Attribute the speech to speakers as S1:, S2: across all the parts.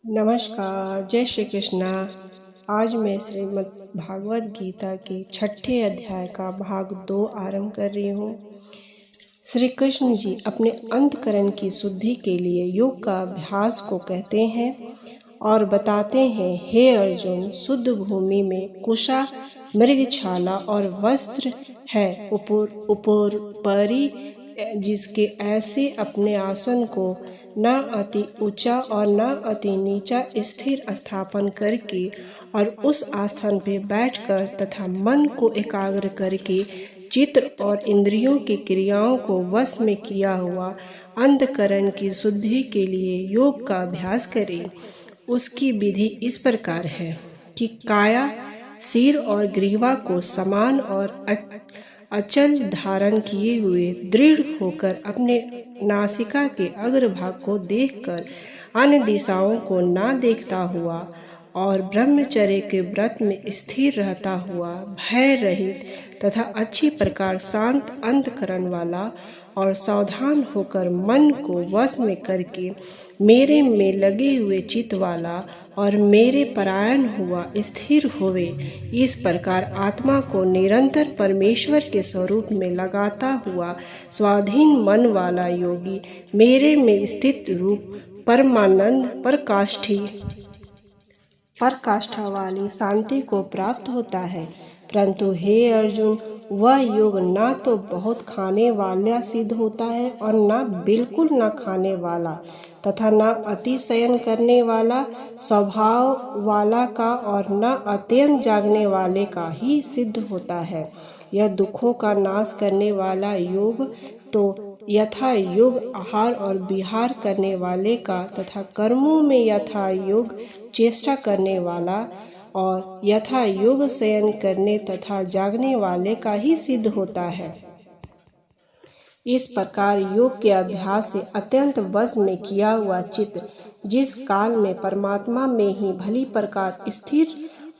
S1: नमस्कार, जय श्री कृष्णा। आज मैं श्रीमद् भागवत गीता के 6ठे अध्याय का भाग 2 आरंभ कर रही हूँ। श्री कृष्ण जी अपने अंतकरण की शुद्धि के लिए योग का अभ्यास को कहते हैं और बताते हैं, हे अर्जुन, शुद्ध भूमि में कुशा, मृगछाला और वस्त्र है उपरि, जिसके ऐसे अपने आसन को न अति ऊंचा और न अति नीचा स्थिर स्थापन करके और उस आसन पे बैठकर तथा मन को एकाग्र करके चित्र और इंद्रियों की क्रियाओं को वश में किया हुआ अंतकरण की शुद्धि के लिए योग का अभ्यास करें। उसकी विधि इस प्रकार है कि काया, सिर और ग्रीवा को समान और अचल धारण किए हुए दृढ़ होकर अपने नासिका के अग्रभाग को देखकर अन्य दिशाओं को ना देखता हुआ और ब्रह्मचर्य के व्रत में स्थिर रहता हुआ भय रहित तथा अच्छी प्रकार शांत अंतकरण वाला और सावधान होकर मन को वश में करके मेरे में लगे हुए चित्त वाला और मेरे परायण हुआ स्थिर होवे। इस प्रकार आत्मा को निरंतर परमेश्वर के स्वरूप में लगाता हुआ स्वाधीन मन वाला योगी मेरे में स्थित रूप परमानंद पराकाष्ठा वाली शांति को प्राप्त होता है। परंतु हे अर्जुन, वह योग ना तो बहुत खाने वाला सिद्ध होता है और ना बिल्कुल न खाने वाला तथा न अतिशयन करने वाला स्वभाव वाला का और न अत्यंत जागने वाले का ही सिद्ध होता है। यह दुखों का नाश करने वाला योग तो यथा योग आहार और विहार करने वाले का तथा कर्मों में यथा योग चेष्टा करने वाला और यथा योग शयन करने तथा जागने वाले का ही सिद्ध होता है। इस प्रकार योग के अभ्यास से अत्यंत वश में किया हुआ चित्त जिस काल में परमात्मा में ही भली प्रकार स्थिर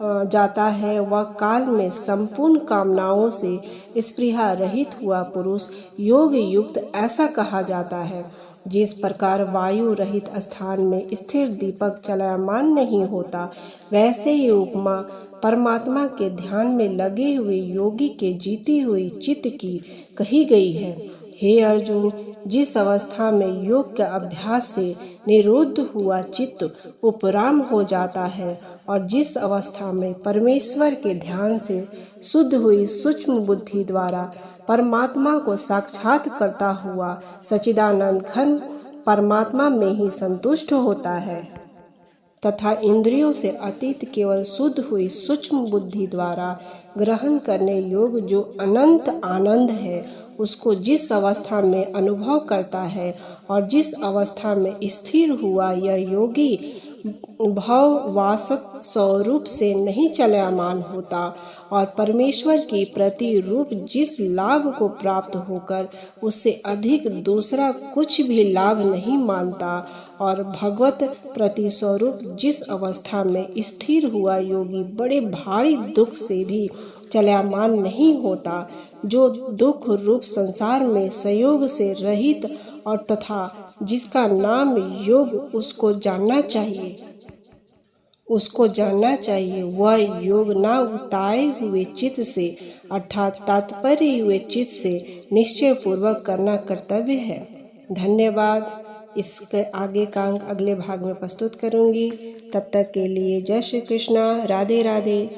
S1: जाता है, वह काल में संपूर्ण कामनाओं से स्पृहा रहित हुआ पुरुष योग युक्त ऐसा कहा जाता है। जिस प्रकार वायु रहित स्थान में स्थिर दीपक चलायमान नहीं होता, वैसे ही उपमा परमात्मा के ध्यान में लगे हुए योगी के जीती हुई चित्त की कही गई है। हे अर्जुन, जिस अवस्था में योग के अभ्यास से निरुद्ध हुआ चित्त उपराम हो जाता है और जिस अवस्था में परमेश्वर के ध्यान से शुद्ध हुई सूक्ष्म बुद्धि द्वारा परमात्मा को साक्षात करता हुआ सच्चिदानंद घन परमात्मा में ही संतुष्ट होता है तथा इंद्रियों से अतीत केवल शुद्ध हुई सूक्ष्म बुद्धि द्वारा ग्रहण करने योग जो अनंत आनंद है, उसको जिस अवस्था में अनुभव करता है और जिस अवस्था में स्थिर हुआ यह योगी भववासत स्वरूप से नहीं चलयमान होता और परमेश्वर की प्रति रूप जिस लाभ को प्राप्त होकर उससे अधिक दूसरा कुछ भी लाभ नहीं मानता और भगवत प्रति स्वरूप जिस अवस्था में स्थिर हुआ योगी बड़े भारी दुख से भी चलयमान नहीं होता, जो दुख रूप संसार में संयोग से रहित और तथा जिसका नाम योग उसको जानना चाहिए वह योग ना उताए हुए चित्त से अर्थात तात्पर्य हुए चित्त से निश्चय पूर्वक करना कर्तव्य है। धन्यवाद। इसके आगे का अंक अगले भाग में प्रस्तुत करूंगी। तब तक के लिए जय श्री कृष्णा, राधे राधे।